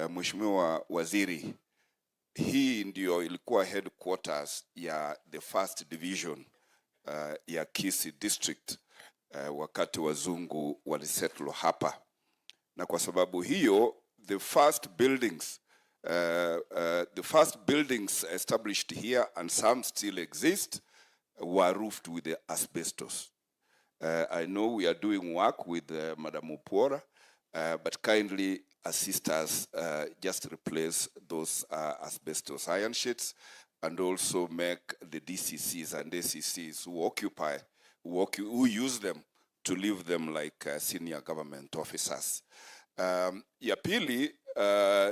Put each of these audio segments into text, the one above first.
Mheshimiwa Waziri, hii ndio ilikuwa headquarters ya the first division ya Kisii district wakati wazungu walisettle hapa, na kwa sababu hiyo the first buildings established here, and some still exist, were roofed with the asbestos. I know we are doing work with Madam Upora, but kindly assist us just replace those asbestos iron sheets, and also make the DCCs and ACCs who use them to leave them like senior government officers. Ya pili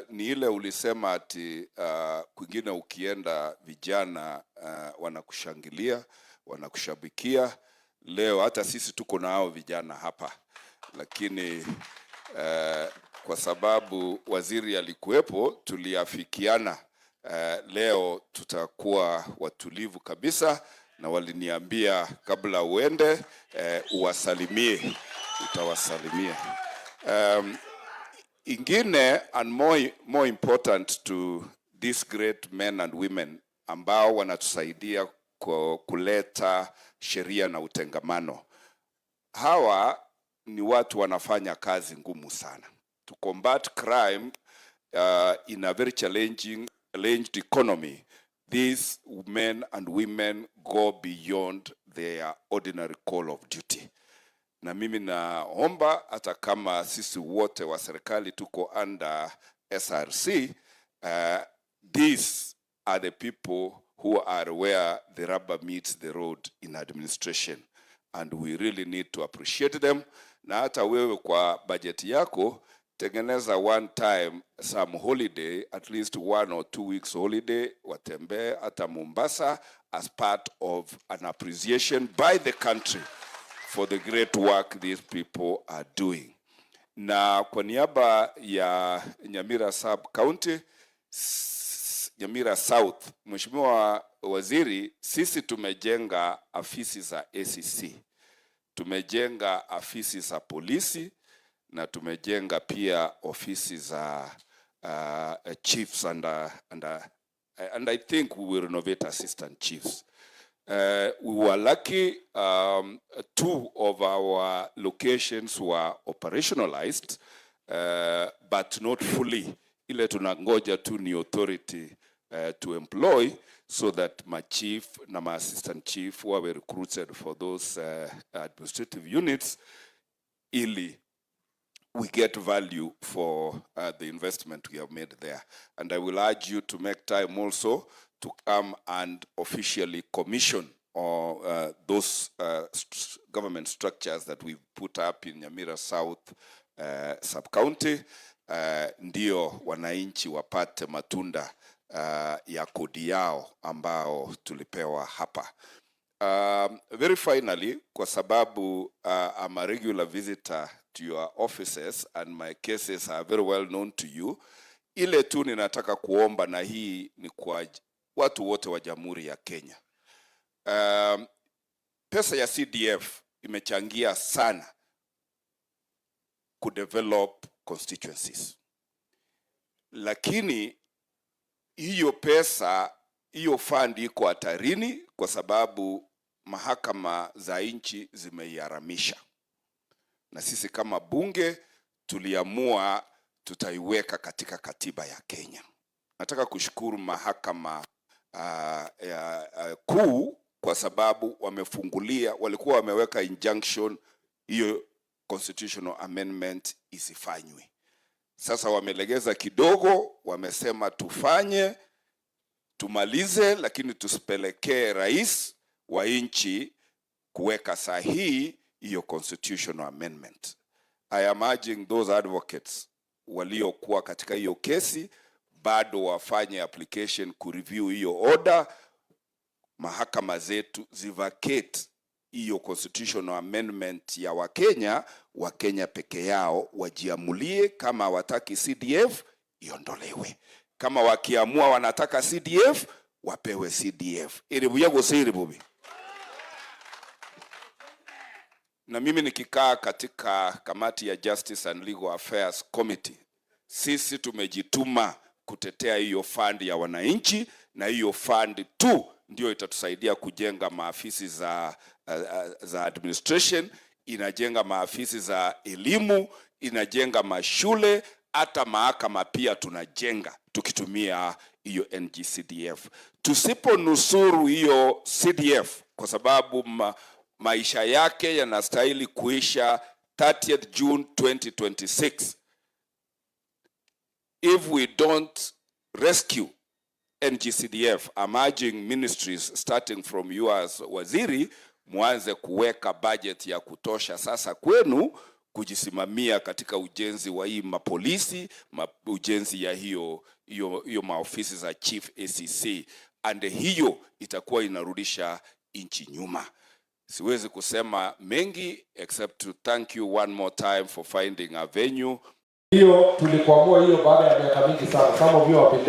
ni ile ulisema ati kwingine ukienda vijana wanakushangilia, wanakushabikia. Leo hata sisi tuko na hao vijana hapa, lakini kwa sababu waziri alikuwepo tuliafikiana leo tutakuwa watulivu kabisa, na waliniambia kabla uende uwasalimie, utawasalimia. Ingine and more important to these great men and women ambao wanatusaidia kuleta sheria na utengamano. Hawa ni watu wanafanya kazi ngumu sana to combat crime in a very challenged economy. These men and women go beyond their ordinary call of duty. Na mimi naomba hata kama sisi wote wa serikali tuko under SRC, these are the people who are where the rubber meets the road in administration, and we really need to appreciate them. Na hata wewe kwa budget yako tengeneza one time some holiday, at least 1 or 2 weeks holiday, watembe hata Mombasa, as part of an appreciation by the country for the great work these people are doing. Na kwa niaba ya Nyamira Sub County, Nyamira South, Mheshimiwa Waziri, sisi tumejenga afisi za ACC, tumejenga afisi za polisi, na tumejenga pia ofisi za chiefs and I think we will renovate assistant chiefs. We were lucky, 2 of our locations were operationalized, but not fully. Ile tunangoja tu ni authority to employ, so that my chief na my assistant chief were recruited for those administrative units, ili we get value for the investment we have made there. And I will urge you to make time also to come and officially commission those government structures that we've put up in Nyamira South Sub-County, ndio wananchi wapate matunda ya kodi yao ambao tulipewa hapa. Very finally, kwa sababu I'm a regular visitor to your offices and my cases are very well known to you, ile tu ninataka kuomba, na hii ni kwa watu wote wa Jamhuri ya Kenya. Pesa ya CDF imechangia sana kudevelop constituencies, lakini hiyo pesa, hiyo fund iko hatarini kwa sababu mahakama za nchi zimeiharamisha, na sisi kama bunge tuliamua tutaiweka katika katiba ya Kenya. Nataka kushukuru mahakama kuu kwa sababu wamefungulia, walikuwa wameweka injunction hiyo constitutional amendment isifanywe. Sasa wamelegeza kidogo, wamesema tufanye, tumalize, lakini tusipelekee rais wa nchi kuweka sahihi hiyo constitutional amendment. I am urging those advocates waliokuwa katika hiyo kesi bado wafanye application kureview hiyo order, mahakama zetu zivacate hiyo constitutional amendment ya Wakenya peke yao wajiamulie. Kama wataki CDF iondolewe, kama wakiamua wanataka CDF wapewe CDF. Na mimi nikikaa katika kamati ya Justice and Legal Affairs Committee, sisi tumejituma kutetea hiyo fund ya wananchi, na hiyo fund tu ndio itatusaidia kujenga maafisi za administration, inajenga maafisi za elimu, inajenga mashule, hata mahakama pia tunajenga tukitumia hiyo NG-CDF. Tusiponusuru hiyo CDF, kwa sababu maisha yake yanastahili kuisha 30th June 2026, if we don't rescue NG-CDF, I'm urging ministries starting from you as waziri, muanze kuweka budget ya kutosha sasa kwenu kujisimamia katika ujenzi wa hii mapolisi, ujenzi ya hiyo maofisi za chief ACC, and hiyo itakuwa inarudisha nchi nyuma. Siwezi kusema mengi except to thank you one more time for finding a venue. Hiyo tulikwamua hiyo baada ya miaka mingi sana. Some of you have been